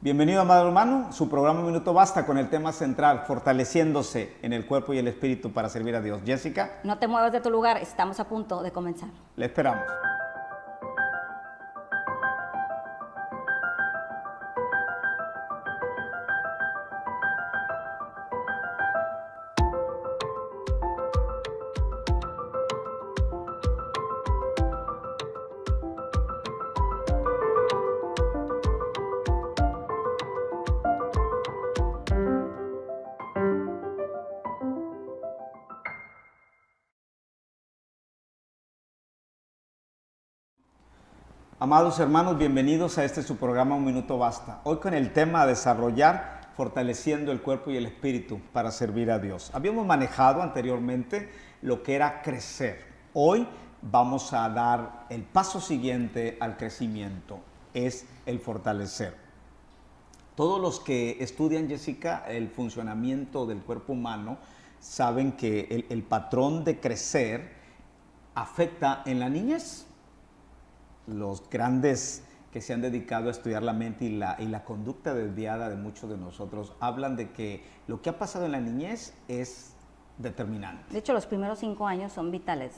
Bienvenido, amado hermano, su programa Minuto Basta con el tema central, fortaleciéndose en el cuerpo y el espíritu para servir a Dios. Jessica. No te muevas de tu lugar, estamos a punto de comenzar. Le esperamos. Amados hermanos, bienvenidos a su programa Un Minuto Basta. Hoy con el tema desarrollar, fortaleciendo el cuerpo y el espíritu para servir a Dios. Habíamos manejado anteriormente lo que era crecer. Hoy vamos a dar el paso siguiente al crecimiento, es el fortalecer. Todos los que estudian, Jessica, el funcionamiento del cuerpo humano, saben que el patrón de crecer afecta en la niñez. Los grandes que se han dedicado a estudiar la mente y la conducta desviada de muchos de nosotros hablan de que lo que ha pasado en la niñez es determinante. De hecho, los primeros 5 años son vitales.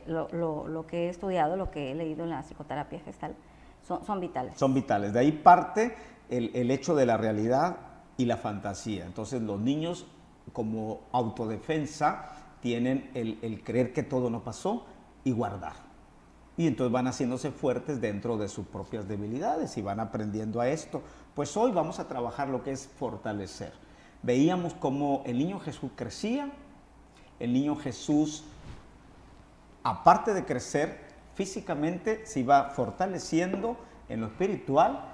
Lo que he estudiado, lo que he leído en la psicoterapia gestal, son vitales. Son vitales. De ahí parte el hecho de la realidad y la fantasía. Entonces, los niños, como autodefensa, tienen el creer que todo no pasó y guardar. Y entonces van haciéndose fuertes dentro de sus propias debilidades y van aprendiendo a esto. Pues hoy vamos a trabajar lo que es fortalecer. Veíamos cómo el niño Jesús crecía, el niño Jesús, aparte de crecer físicamente, se iba fortaleciendo en lo espiritual,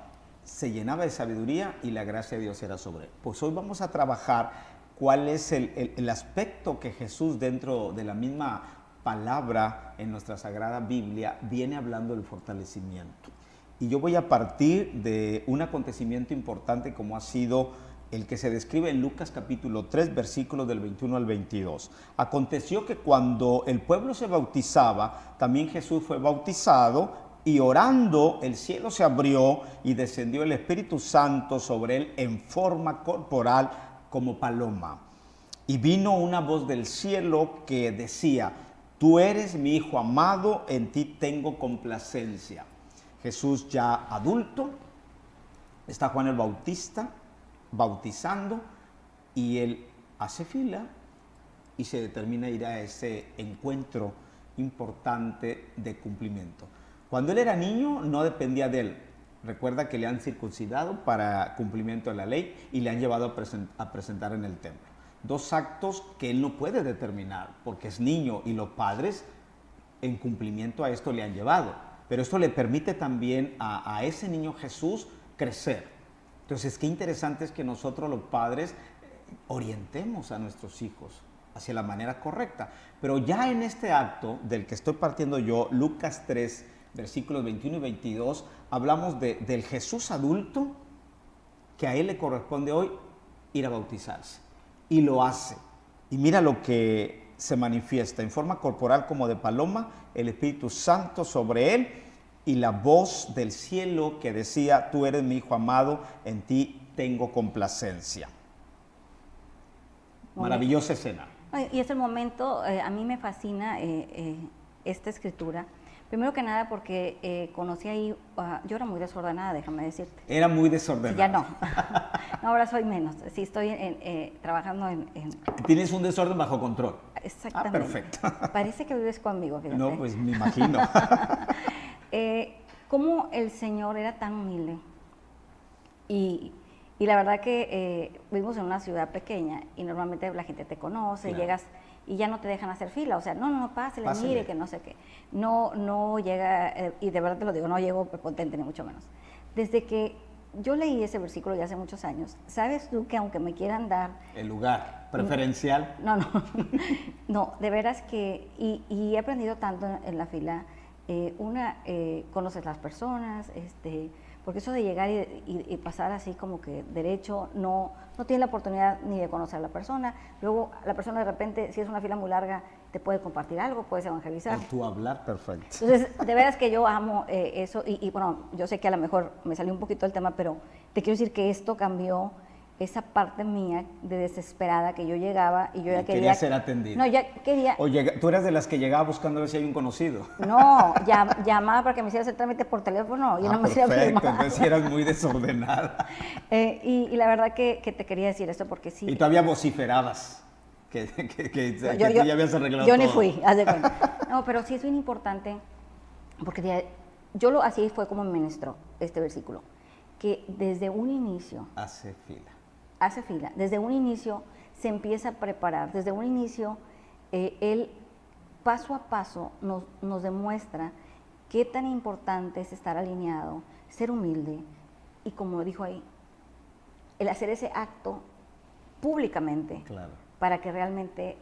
se llenaba de sabiduría y la gracia de Dios era sobre él. Pues hoy vamos a trabajar cuál es el aspecto que Jesús, dentro de la misma palabra en nuestra Sagrada Biblia, viene hablando del fortalecimiento. Y yo voy a partir de un acontecimiento importante como ha sido el que se describe en Lucas capítulo 3, versículos del 21 al 22. Aconteció que cuando el pueblo se bautizaba, también Jesús fue bautizado, y orando el cielo se abrió y descendió el Espíritu Santo sobre él en forma corporal como paloma. Y vino una voz del cielo que decía: Tú eres mi Hijo amado, en ti tengo complacencia. Jesús ya adulto, está Juan el Bautista bautizando y él hace fila y se determina ir a ese encuentro importante de cumplimiento. Cuando él era niño no dependía de él. Recuerda que le han circuncidado para cumplimiento de la ley y le han llevado a presentar en el templo. 2 actos que él no puede determinar porque es niño y los padres en cumplimiento a esto le han llevado. Pero esto le permite también a ese niño Jesús crecer. Entonces, qué interesante es que nosotros los padres orientemos a nuestros hijos hacia la manera correcta. Pero ya en este acto del que estoy partiendo yo, Lucas 3, versículos 21 y 22, hablamos del Jesús adulto que a él le corresponde hoy ir a bautizarse. Y lo hace. Y mira lo que se manifiesta en forma corporal como de paloma, el Espíritu Santo sobre él y la voz del cielo que decía: Tú eres mi Hijo amado, en ti tengo complacencia. Maravillosa escena. Y es el momento, a mí me fascina esta escritura. Primero que nada porque conocí ahí, yo era muy desordenada, déjame decirte. Era muy desordenada. Sí, ya no. No, ahora soy menos. Sí, estoy trabajando en... Tienes un desorden bajo control. Exactamente. Perfecto. Parece que vives conmigo, fíjate. No, pues me imagino. Cómo el Señor era tan humilde. Y la verdad que vivimos en una ciudad pequeña y normalmente la gente te conoce, claro. Llegas y ya no te dejan hacer fila, o sea, no, pásele, mire, que no sé qué. No llega, y de verdad te lo digo, no llego prepotente ni mucho menos. Desde que yo leí ese versículo ya hace muchos años, ¿sabes tú que aunque me quieran dar... El lugar preferencial? No, de veras que, y he aprendido tanto en la fila, conoces las personas, porque eso de llegar y pasar así como que derecho, no tienes la oportunidad ni de conocer a la persona. Luego la persona de repente, si es una fila muy larga, te puede compartir algo, puedes evangelizar. Con tu hablar, perfecto. Entonces, de veras que yo amo eso y bueno, yo sé que a lo mejor me salió un poquito del tema, pero te quiero decir que esto cambió esa parte mía de desesperada que yo llegaba y yo ya quería ser atendida. No, ya quería. O tú eras de las que llegaba buscando a ver si hay un conocido. No, llamaba para que me hiciera el trámite por teléfono y no me hacía perfecto, firmar. entonces sí eras muy desordenada. Y la verdad que te quería decir esto porque sí. Y todavía vociferabas que tú ya habías arreglado yo todo. Ni fui, haz de cuenta. No, pero sí es bien importante porque así fue como me ministró este versículo, que desde un inicio hace fila. Desde un inicio se empieza a preparar, desde un inicio él paso a paso nos demuestra qué tan importante es estar alineado, ser humilde y como dijo ahí, el hacer ese acto públicamente para que realmente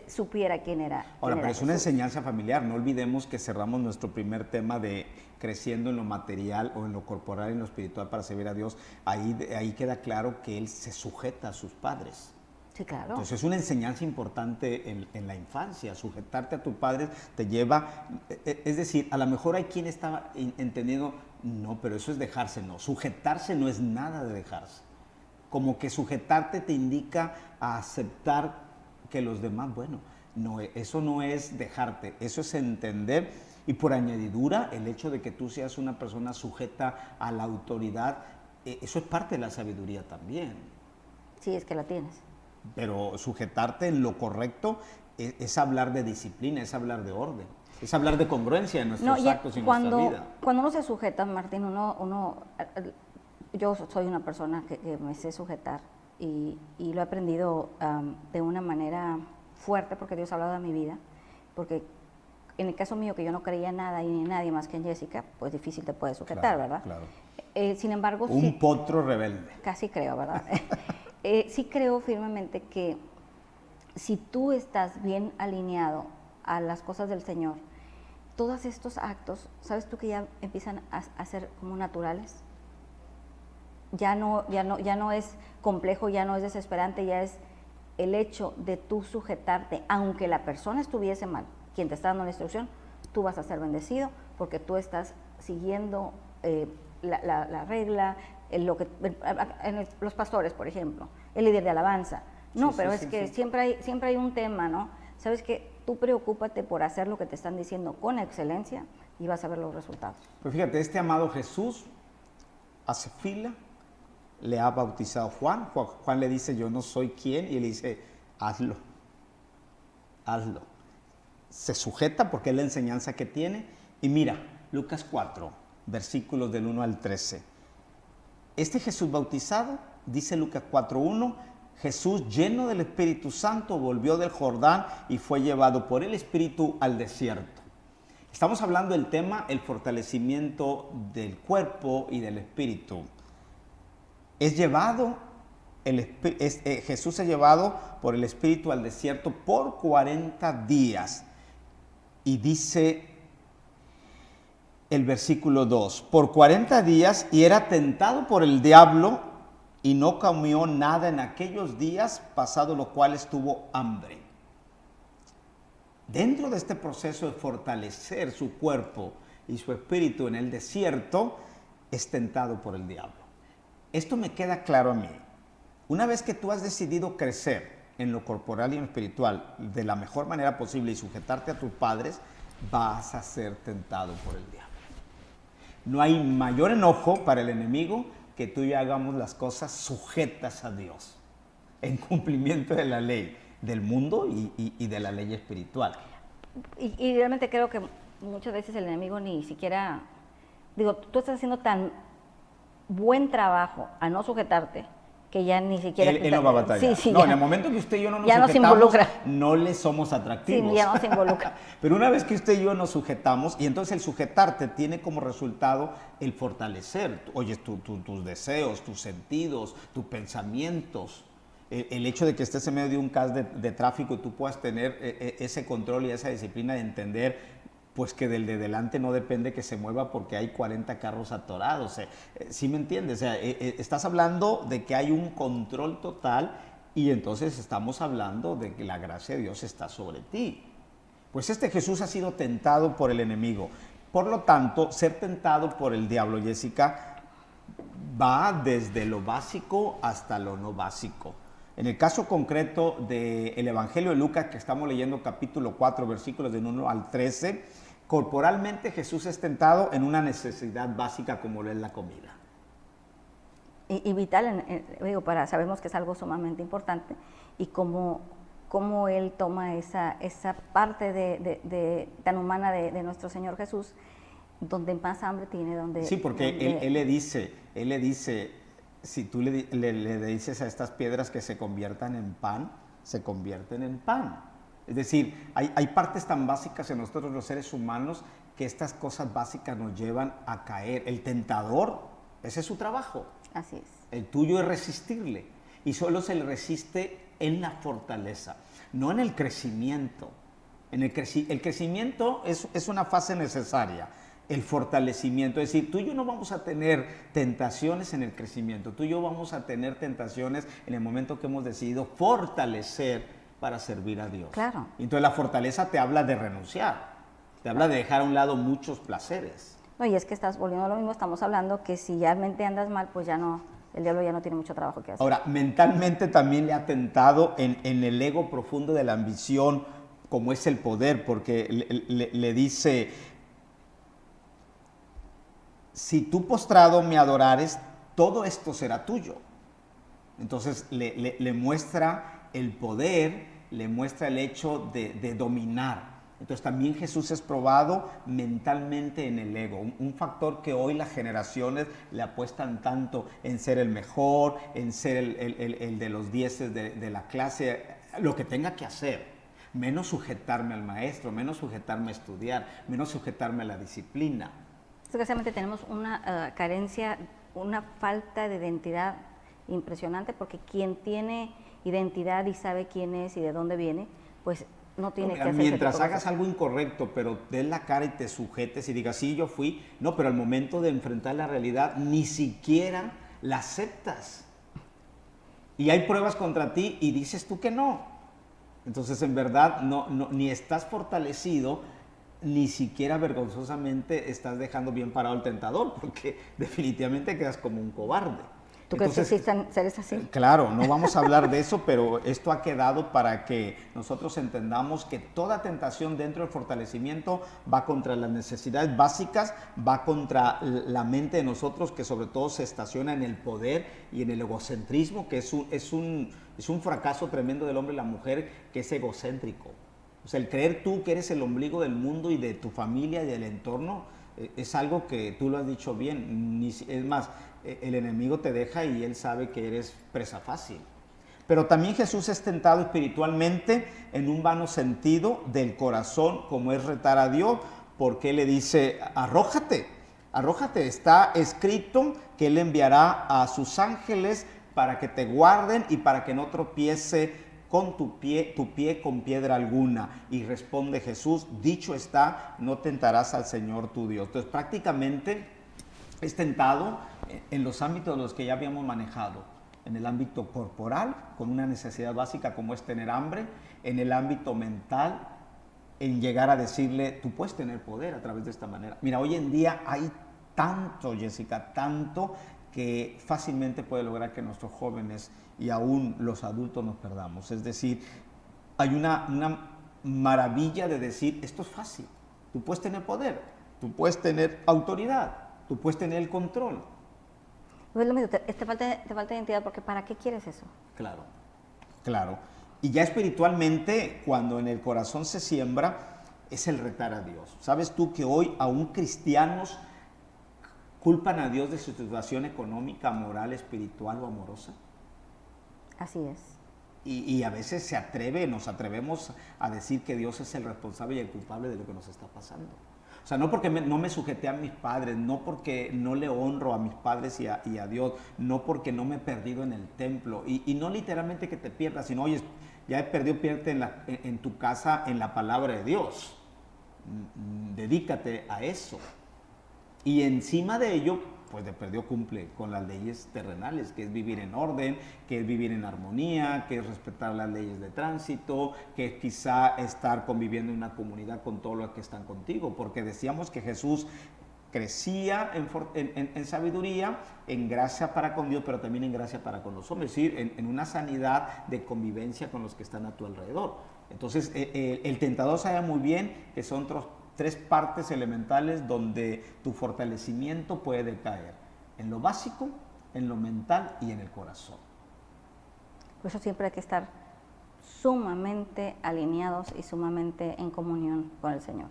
supiera quién era. Ahora, pero es una Jesús. enseñanza familiar, no olvidemos que cerramos nuestro primer tema de creciendo en lo material o en lo corporal y en lo espiritual para servir a Dios, ahí queda claro que él se sujeta a sus padres. Sí, claro. Entonces es una enseñanza importante en la infancia, sujetarte a tus padres te lleva, es decir, a lo mejor hay quien estaba entendiendo, no, pero eso es dejarse, no, sujetarse no es nada de dejarse, como que sujetarte te indica a aceptar que los demás, bueno, no, eso no es dejarte, eso es entender y por añadidura el hecho de que tú seas una persona sujeta a la autoridad, eso es parte de la sabiduría también. Sí, es que la tienes. Pero sujetarte en lo correcto es hablar de disciplina, es hablar de orden, es hablar de congruencia en nuestros actos y en nuestra vida. Cuando uno se sujeta, Martín, yo soy una persona que me sé sujetar y lo he aprendido de una manera fuerte porque Dios ha hablado de mi vida, porque en el caso mío que yo no creía nada y ni nadie más que en Jessica, pues difícil te puedes sujetar, ¿verdad? Claro. Sin embargo, un potro rebelde. Casi creo, ¿verdad? Sí creo firmemente que si tú estás bien alineado a las cosas del Señor, todos estos actos, ¿sabes tú que ya empiezan a ser como naturales? Ya no es complejo, ya no es desesperante, ya es el hecho de tú sujetarte, aunque la persona estuviese mal, quien te está dando la instrucción, tú vas a ser bendecido porque tú estás siguiendo la regla, los pastores, por ejemplo, el líder de alabanza. No, sí, pero sí, es que sí. Siempre hay un tema, ¿no? Sabes que tú preocúpate por hacer lo que te están diciendo con excelencia y vas a ver los resultados. Pues fíjate, este amado Jesús hace fila, le ha bautizado Juan. Juan le dice, yo no soy quien, y él dice, hazlo. Se sujeta porque es la enseñanza que tiene. Y mira, Lucas 4, versículos del 1 al 13. Este Jesús bautizado, dice Lucas 4:1, Jesús lleno del Espíritu Santo volvió del Jordán y fue llevado por el Espíritu al desierto. Estamos hablando del tema, el fortalecimiento del cuerpo y del espíritu. Jesús es llevado por el Espíritu al desierto por 40 días. Y dice el versículo 2, por 40 días y era tentado por el diablo y no comió nada en aquellos días, pasado lo cual tuvo hambre. Dentro de este proceso de fortalecer su cuerpo y su espíritu en el desierto, es tentado por el diablo. Esto me queda claro a mí. Una vez que tú has decidido crecer en lo corporal y en lo espiritual de la mejor manera posible y sujetarte a tus padres, vas a ser tentado por el diablo. No hay mayor enojo para el enemigo que tú y yo hagamos las cosas sujetas a Dios, en cumplimiento de la ley del mundo y de la ley espiritual. Y realmente creo que muchas veces el enemigo ni siquiera, tú estás haciendo tan buen trabajo a no sujetarte, que ya ni siquiera... Él no va a batallar. Sí, no, en el momento que usted y yo no nos ya sujetamos, no le somos atractivos. Sí, ya no se involucra. Pero una vez que usted y yo nos sujetamos, y entonces el sujetarte tiene como resultado el fortalecer, oye, tus deseos, tus sentidos, tus pensamientos. El hecho de que estés en medio de un caos de tráfico y tú puedas tener ese control y esa disciplina de entender pues que del de delante no depende que se mueva porque hay 40 carros atorados. ¿Sí me entiendes? O sea, estás hablando de que hay un control total y entonces estamos hablando de que la gracia de Dios está sobre ti. Pues este Jesús ha sido tentado por el enemigo. Por lo tanto, ser tentado por el diablo, Jessica, va desde lo básico hasta lo no básico. En el caso concreto del Evangelio de Lucas, que estamos leyendo capítulo 4, versículos del 1 al 13, corporalmente Jesús es tentado en una necesidad básica como lo es la comida. Y vital, digo, sabemos que es algo sumamente importante, y cómo Él toma esa parte tan humana de nuestro Señor Jesús, donde más hambre tiene, donde... Sí, porque él le dice, si tú le dices a estas piedras que se conviertan en pan, se convierten en pan. Es decir, hay partes tan básicas en nosotros los seres humanos que estas cosas básicas nos llevan a caer. El tentador, ese es su trabajo. Así es. El tuyo es resistirle, y solo se le resiste en la fortaleza, no en el crecimiento. El crecimiento es una fase necesaria. El fortalecimiento, es decir, tú y yo no vamos a tener tentaciones en el crecimiento, tú y yo vamos a tener tentaciones en el momento que hemos decidido fortalecer para servir a Dios. Claro. Entonces la fortaleza te habla de renunciar, te habla de dejar a un lado muchos placeres. No, y es que estás volviendo a lo mismo, estamos hablando que si ya mente andas mal, pues ya no, el diablo ya no tiene mucho trabajo que hacer. Ahora, mentalmente también le ha tentado en el ego profundo de la ambición, como es el poder, porque le dice: si tú postrado me adorares, todo esto será tuyo. Entonces le muestra el poder, le muestra el hecho de dominar. Entonces también Jesús es probado mentalmente en el ego, un factor que hoy las generaciones le apuestan tanto en ser el mejor, en ser el de los 10 de la clase, lo que tenga que hacer, menos sujetarme al maestro, menos sujetarme a estudiar, menos sujetarme a la disciplina. Desgraciadamente tenemos una carencia, una falta de identidad impresionante, porque quien tiene identidad y sabe quién es y de dónde viene, pues no tiene que hacer. Mientras hagas algo incorrecto, pero des la cara y te sujetes y digas, sí, yo fui, no, pero al momento de enfrentar la realidad, ni siquiera la aceptas. Y hay pruebas contra ti y dices tú que no. Entonces, en verdad, ni estás fortalecido, ni siquiera vergonzosamente estás dejando bien parado al tentador, porque definitivamente quedas como un cobarde. ¿Tú crees que existen seres así? Claro, no vamos a hablar de eso, pero esto ha quedado para que nosotros entendamos que toda tentación dentro del fortalecimiento va contra las necesidades básicas, va contra la mente de nosotros, que sobre todo se estaciona en el poder y en el egocentrismo, que es un fracaso tremendo del hombre y la mujer, que es egocéntrico. O sea, el creer tú que eres el ombligo del mundo y de tu familia y del entorno, es algo que tú lo has dicho bien. Es más, el enemigo te deja y él sabe que eres presa fácil. Pero también Jesús es tentado espiritualmente en un vano sentido del corazón, como es retar a Dios, porque él le dice: arrójate, está escrito que él enviará a sus ángeles para que te guarden y para que no tropiece con tu pie con piedra alguna. Y responde Jesús: dicho está, no tentarás al Señor tu Dios. Entonces prácticamente es tentado en los ámbitos de los que ya habíamos manejado, en el ámbito corporal, con una necesidad básica como es tener hambre, en el ámbito mental, en llegar a decirle: tú puedes tener poder a través de esta manera. Mira, hoy en día hay tanto, Jessica, tanto, que fácilmente puede lograr que nuestros jóvenes y aún los adultos nos perdamos. Es decir, hay una maravilla de decir: esto es fácil, tú puedes tener poder, tú puedes tener autoridad, tú puedes tener el control. No es lo mismo, te falta identidad, porque ¿para qué quieres eso? Claro. Y ya espiritualmente, cuando en el corazón se siembra, es el retar a Dios. ¿Sabes tú que hoy aún cristianos culpan a Dios de su situación económica, moral, espiritual o amorosa? Así es. Y a veces nos atrevemos a decir que Dios es el responsable y el culpable de lo que nos está pasando. O sea, no porque no me sujeté a mis padres, no porque no le honro a mis padres y a Dios, no porque no me he perdido en el templo, y no literalmente que te pierdas, sino: oye, ya he perdido, piérdete en tu casa, en la palabra de Dios. Dedícate a eso. Y encima de ello, pues de perdió cumple con las leyes terrenales, que es vivir en orden, que es vivir en armonía, que es respetar las leyes de tránsito, que es quizá estar conviviendo en una comunidad con todos los que están contigo, porque decíamos que Jesús crecía en sabiduría, en gracia para con Dios, pero también en gracia para con los hombres, es decir, en una sanidad de convivencia con los que están a tu alrededor. Entonces, el tentador sabe muy bien que son tres partes elementales donde tu fortalecimiento puede decaer: en lo básico, en lo mental y en el corazón. Por eso siempre hay que estar sumamente alineados y sumamente en comunión con el Señor.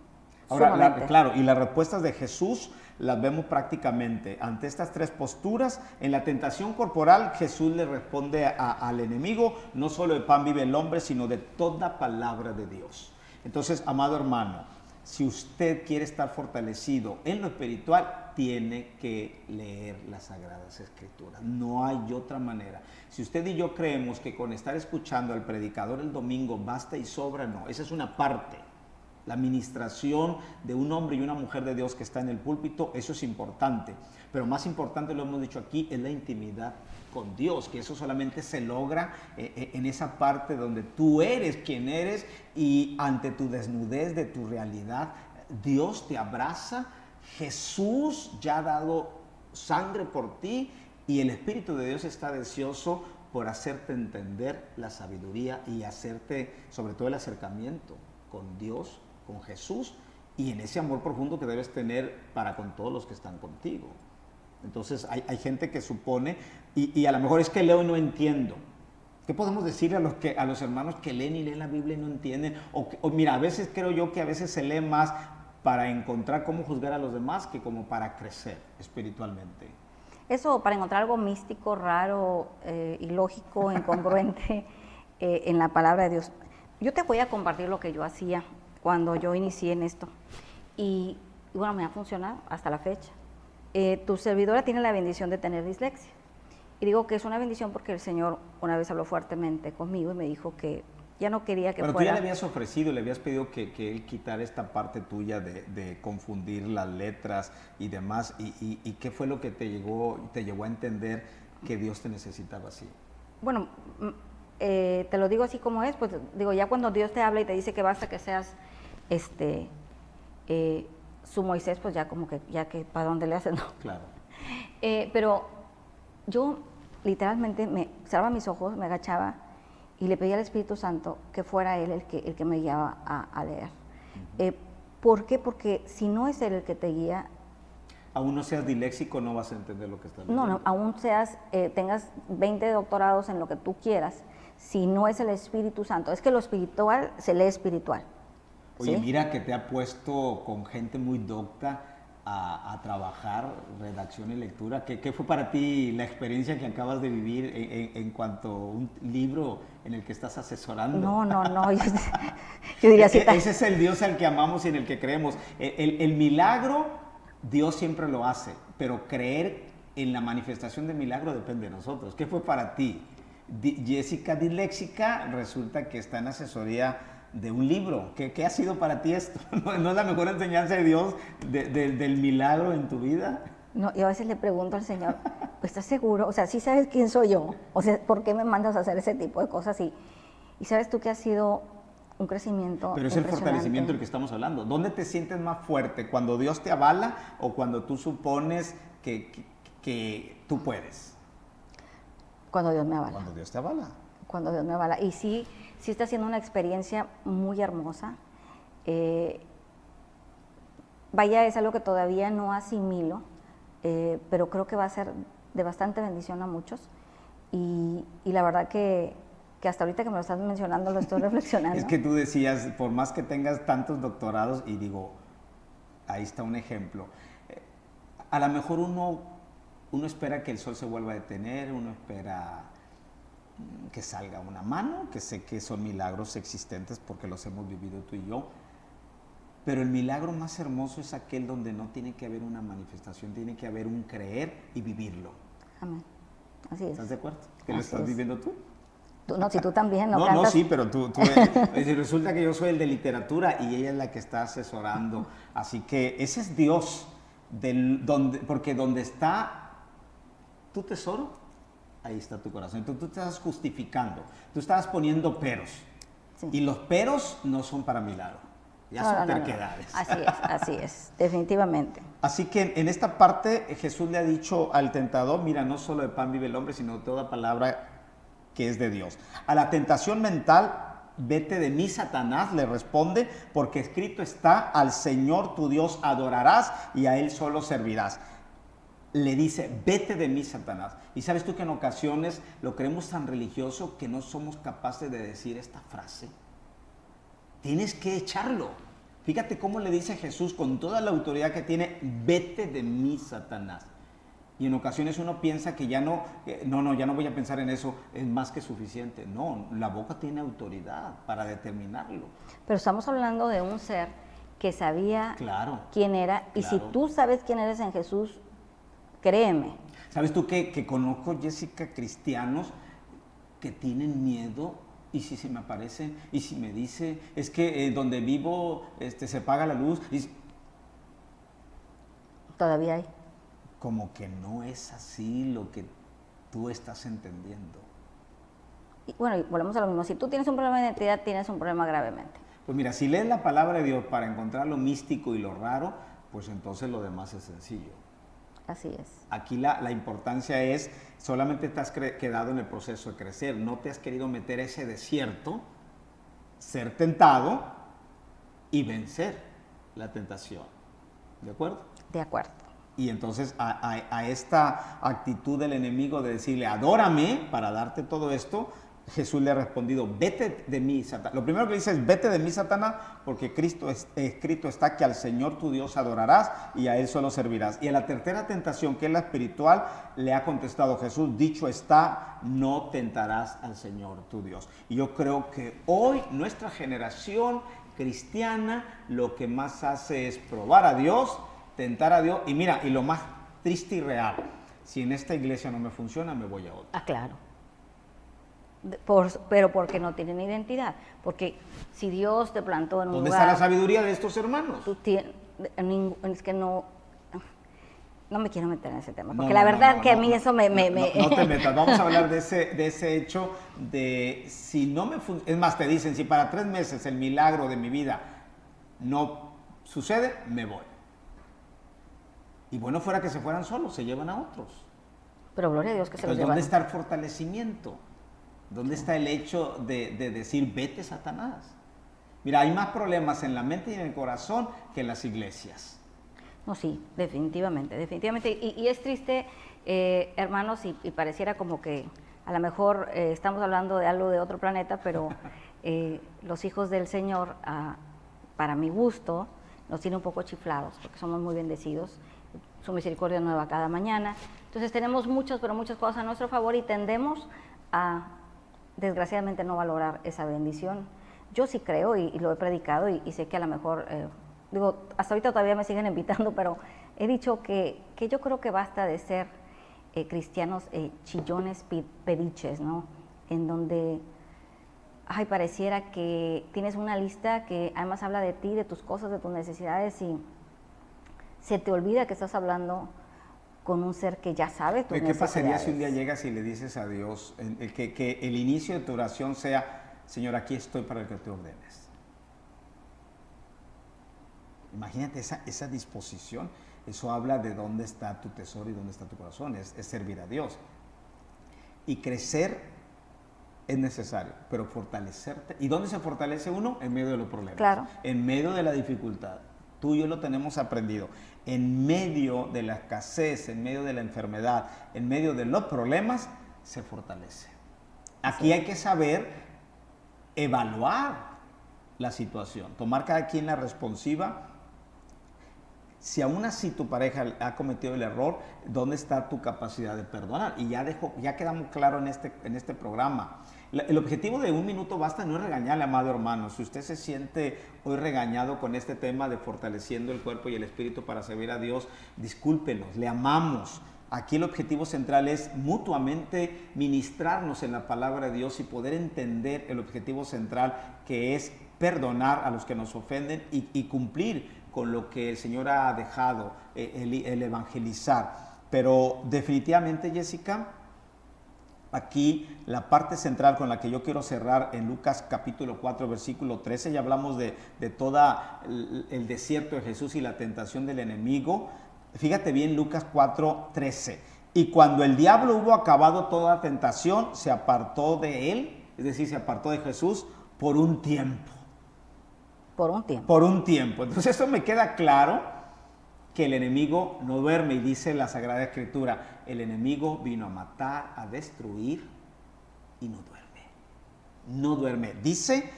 Ahora, claro, y las respuestas de Jesús las vemos prácticamente ante estas tres posturas. En la tentación corporal, Jesús le responde al enemigo: no solo de pan vive el hombre, sino de toda palabra de Dios. Entonces, amado hermano, si usted quiere estar fortalecido en lo espiritual, tiene que leer las Sagradas Escrituras. No hay otra manera. Si usted y yo creemos que con estar escuchando al predicador el domingo basta y sobra, no. Esa es una parte. La administración de un hombre y una mujer de Dios que está en el púlpito, eso es importante. Pero más importante, lo hemos dicho aquí, es la intimidad con Dios, que eso solamente se logra en esa parte donde tú eres quien eres y ante tu desnudez de tu realidad, Dios te abraza, Jesús ya ha dado sangre por ti y el Espíritu de Dios está deseoso por hacerte entender la sabiduría y hacerte, sobre todo, el acercamiento con Dios, con Jesús, y en ese amor profundo que debes tener para con todos los que están contigo. Entonces hay gente que supone, y a lo mejor es que leo y no entiendo. ¿Qué podemos decirle a los hermanos que leen la Biblia y no entienden? O mira, a veces creo yo que a veces se lee más para encontrar cómo juzgar a los demás que como para crecer espiritualmente. Eso, para encontrar algo místico, raro, ilógico, incongruente en la palabra de Dios. Yo te voy a compartir lo que yo hacía cuando yo inicié en esto. Y bueno, me ha funcionado hasta la fecha. Tu servidora tiene la bendición de tener dislexia. Y digo que es una bendición porque el Señor una vez habló fuertemente conmigo y me dijo que ya no quería que fuera... Pero tú ya le habías ofrecido, le habías pedido que Él quitara esta parte tuya de confundir las letras y demás. ¿Y qué fue lo que te llevó a entender que Dios te necesitaba así? Bueno, te lo digo así como es, pues digo, ya cuando Dios te habla y te dice que basta que seas su Moisés, pues ya como que, ya que para dónde le haces, ¿no? Claro. Pero yo literalmente me cerraba mis ojos, me agachaba y le pedía al Espíritu Santo que fuera Él el que me guiaba a leer. ¿Por qué? Porque si no es Él el que te guía... Aún no seas disléxico, no vas a entender lo que estás leyendo. No, aún tengas 20 doctorados en lo que tú quieras, si no es el Espíritu Santo. Es que lo espiritual se lee espiritual. Oye, ¿sí? Mira que te ha puesto con gente muy docta a trabajar redacción y lectura. ¿Qué fue para ti la experiencia que acabas de vivir en cuanto a un libro en el que estás asesorando? No, yo diría así. Ese es el Dios al que amamos y en el que creemos. El milagro, Dios siempre lo hace, pero creer en la manifestación del milagro depende de nosotros. ¿Qué fue para ti? Jessica, disléxica, resulta que está en asesoría de un libro. ¿Qué ha sido para ti esto? ¿No es la mejor enseñanza de Dios del milagro en tu vida? No, yo a veces le pregunto al Señor, ¿estás seguro? O sea, ¿sí sabes quién soy yo? O sea, ¿por qué me mandas a hacer ese tipo de cosas? Y sabes tú que ha sido un crecimiento. Pero es el fortalecimiento del que estamos hablando. ¿Dónde te sientes más fuerte? ¿Cuando Dios te avala o cuando tú supones que tú puedes? Cuando Dios me avala. Cuando Dios te avala. Cuando Dios me avala. Y sí está siendo una experiencia muy hermosa. Vaya, es algo que todavía no asimilo, pero creo que va a ser de bastante bendición a muchos. Y la verdad que hasta ahorita que me lo estás mencionando lo estoy reflexionando. Es que tú decías, por más que tengas tantos doctorados, y digo, ahí está un ejemplo. A lo mejor uno espera que el sol se vuelva a detener, uno espera que salga una mano, que sé que son milagros existentes porque los hemos vivido tú y yo, pero el milagro más hermoso es aquel donde no tiene que haber una manifestación, tiene que haber un creer y vivirlo. Amén. Así es. ¿Estás de acuerdo? ¿Que lo estás viviendo tú? No, si tú también. No, sí, pero tú resulta que yo soy el de literatura y ella es la que está asesorando. Así que ese es Dios. Porque donde está tu tesoro, ahí está tu corazón. Entonces tú te estás justificando, tú estás poniendo peros. Sí. Y los peros no son para mi lado, ya No, son no, no, no. terquedades. Así es, definitivamente. Así que en esta parte Jesús le ha dicho al tentador, mira, no solo de pan vive el hombre, sino de toda palabra que es de Dios. A la tentación mental, vete de mí, Satanás, le responde, porque escrito está, al Señor tu Dios adorarás y a Él solo servirás. Le dice, vete de mí, Satanás. Y sabes tú que en ocasiones lo creemos tan religioso que no somos capaces de decir esta frase. Tienes que echarlo. Fíjate cómo le dice Jesús con toda la autoridad que tiene, vete de mí, Satanás. Y en ocasiones uno piensa que ya no voy a pensar en eso, es más que suficiente. No, la boca tiene autoridad para determinarlo. Pero estamos hablando de un ser que sabía quién era, y si tú sabes quién eres en Jesús, créeme. ¿Sabes tú que conozco, Jessica, cristianos que tienen miedo? ¿Y si se me aparece? ¿Y si me dice? Es que donde vivo se apaga la luz. Todavía hay. Como que no es así lo que tú estás entendiendo. Y bueno, y volvemos a lo mismo. Si tú tienes un problema de identidad, tienes un problema gravemente. Pues mira, si lees la palabra de Dios para encontrar lo místico y lo raro, pues entonces lo demás es sencillo. Así es. Aquí la importancia es, solamente te has quedado en el proceso de crecer, no te has querido meter a ese desierto, ser tentado y vencer la tentación. ¿De acuerdo? De acuerdo. Y entonces a esta actitud del enemigo de decirle, adórame para darte todo esto, Jesús le ha respondido, vete de mí, Satanás. Lo primero que dice es, vete de mí, Satanás, porque escrito está que al Señor tu Dios adorarás y a Él solo servirás. Y a la tercera tentación, que es la espiritual, le ha contestado Jesús, dicho está, no tentarás al Señor tu Dios. Y yo creo que hoy nuestra generación cristiana lo que más hace es probar a Dios, tentar a Dios, y mira, y lo más triste y real, si en esta iglesia no me funciona, me voy a otra. Ah, claro. Pero porque no tienen identidad. Porque si Dios te plantó en un ¿Dónde lugar... está la sabiduría de estos hermanos? Es que no me quiero meter en ese tema, porque la verdad que a mí eso me... No te metas, vamos a hablar de ese hecho de si no me funciona. Es más, te dicen, si para 3 meses el milagro de mi vida no sucede, me voy. Y bueno, fuera que se fueran solos, se llevan a otros. Pero gloria a Dios que se los llevan. ¿Dónde está el fortalecimiento? ¿Dónde está el hecho de decir, vete, Satanás? Mira, hay más problemas en la mente y en el corazón que en las iglesias. No, sí, definitivamente. Y es triste, hermanos, y pareciera como que a lo mejor estamos hablando de algo de otro planeta, pero los hijos del Señor, para mi gusto, nos tienen un poco chiflados, porque somos muy bendecidos. Su misericordia nueva cada mañana. Entonces tenemos muchas cosas a nuestro favor y tendemos a, desgraciadamente, no valorar esa bendición. Yo sí creo y lo he predicado y sé que a lo mejor, hasta ahorita todavía me siguen invitando, pero he dicho que yo creo que basta de ser cristianos chillones, pediches, ¿no? En donde, pareciera que tienes una lista que además habla de ti, de tus cosas, de tus necesidades, y se te olvida que estás hablando con un ser que ya sabe tus necesidades. ¿Qué pasaría si un día llegas y le dices a Dios que el inicio de tu oración sea, Señor, aquí estoy para el que te ordenes? Imagínate esa disposición. Eso habla de dónde está tu tesoro y dónde está tu corazón. Es servir a Dios. Y crecer es necesario, pero fortalecerte. ¿Y dónde se fortalece uno? En medio de los problemas. Claro. En medio de la dificultad. Tú y yo lo tenemos aprendido. En medio de la escasez, en medio de la enfermedad, en medio de los problemas, se fortalece. Aquí hay que saber evaluar la situación, tomar cada quien la responsiva. Si aún así tu pareja ha cometido el error, ¿dónde está tu capacidad de perdonar? Y ya quedamos claros en este programa. El objetivo de Un Minuto Basta no es regañarle, amado hermano. Si usted se siente hoy regañado con este tema de fortaleciendo el cuerpo y el espíritu para servir a Dios, discúlpenos, le amamos. Aquí el objetivo central es mutuamente ministrarnos en la palabra de Dios y poder entender el objetivo central, que es perdonar a los que nos ofenden y cumplir con lo que el Señor ha dejado, el evangelizar. Pero definitivamente, Jessica, aquí la parte central con la que yo quiero cerrar en Lucas capítulo 4, versículo 13, ya hablamos de todo el desierto de Jesús y la tentación del enemigo. Fíjate bien, Lucas 4, 13. Y cuando el diablo hubo acabado toda tentación, se apartó de él, es decir, se apartó de Jesús por un tiempo. Por un tiempo. Por un tiempo. Entonces esto me queda claro que el enemigo no duerme, y dice la Sagrada Escritura, el enemigo vino a matar, a destruir, y no duerme. No duerme. Dice,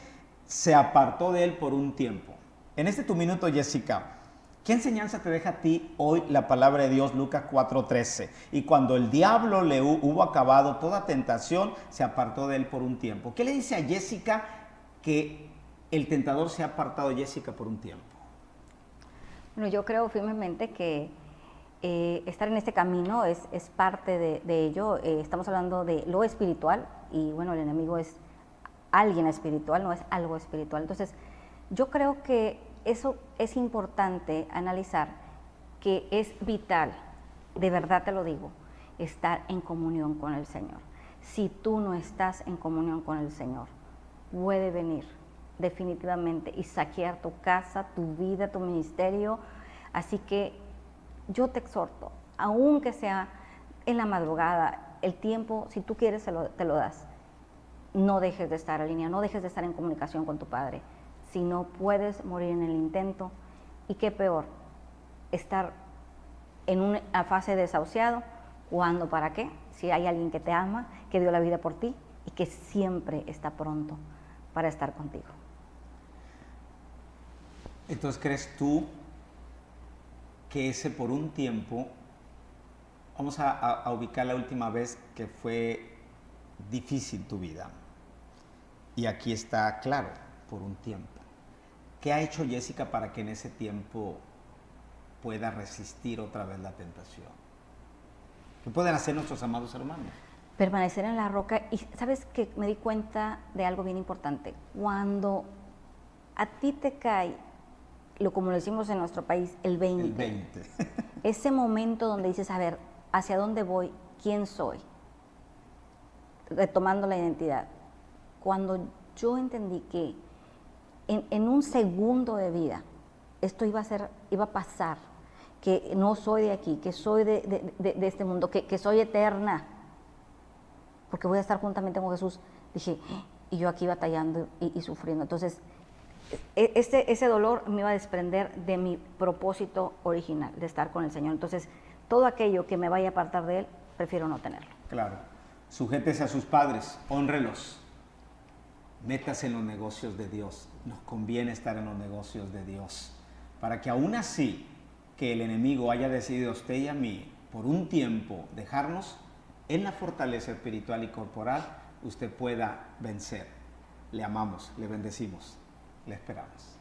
se apartó de él por un tiempo. En este tu minuto, Jessica, ¿qué enseñanza te deja a ti hoy la palabra de Dios, Lucas 4:13? Y cuando el diablo le hubo acabado toda tentación, se apartó de él por un tiempo. ¿Qué le dice a Jessica que el tentador se ha apartado de Jessica por un tiempo? Bueno, yo creo firmemente que estar en este camino es parte de ello. Estamos hablando de lo espiritual y bueno, el enemigo es alguien espiritual, no es algo espiritual. Entonces, yo creo que eso es importante analizar, que es vital, de verdad te lo digo, estar en comunión con el Señor. Si tú no estás en comunión con el Señor, puede venir definitivamente y saquear tu casa, tu vida, tu ministerio. Así que yo te exhorto, aunque sea en la madrugada, el tiempo, si tú quieres, te lo das. No dejes de estar en línea, no dejes de estar en comunicación con tu Padre. Si no, puedes morir en el intento. Y qué peor, estar en una fase de desahuciado, cuando para qué, si hay alguien que te ama, que dio la vida por ti y que siempre está pronto para estar contigo. Entonces, ¿crees tú que ese por un tiempo, vamos a ubicar la última vez que fue difícil tu vida? Y aquí está claro, por un tiempo. ¿Qué ha hecho Jessica para que en ese tiempo pueda resistir otra vez la tentación? ¿Qué pueden hacer nuestros amados hermanos? Permanecer en la roca. Y sabes que me di cuenta de algo bien importante. Cuando a ti te cae, como lo decimos en nuestro país, el 20. El 20. Ese momento donde dices, a ver, ¿hacia dónde voy? ¿Quién soy? Retomando la identidad. Cuando yo entendí que en un segundo de vida esto iba a pasar, que no soy de aquí, que soy de este mundo, que soy eterna, porque voy a estar juntamente con Jesús, dije, y yo aquí batallando y sufriendo. Entonces, ese dolor me iba a desprender de mi propósito original, de estar con el Señor. Entonces, todo aquello que me vaya a apartar de Él, prefiero no tenerlo. Claro. Sujétese a sus padres, hónrelos. Métase en los negocios de Dios. Nos conviene estar en los negocios de Dios. Para que aún así que el enemigo haya decidido a usted y a mí por un tiempo dejarnos, en la fortaleza espiritual y corporal usted pueda vencer. Le amamos, le bendecimos, le esperamos.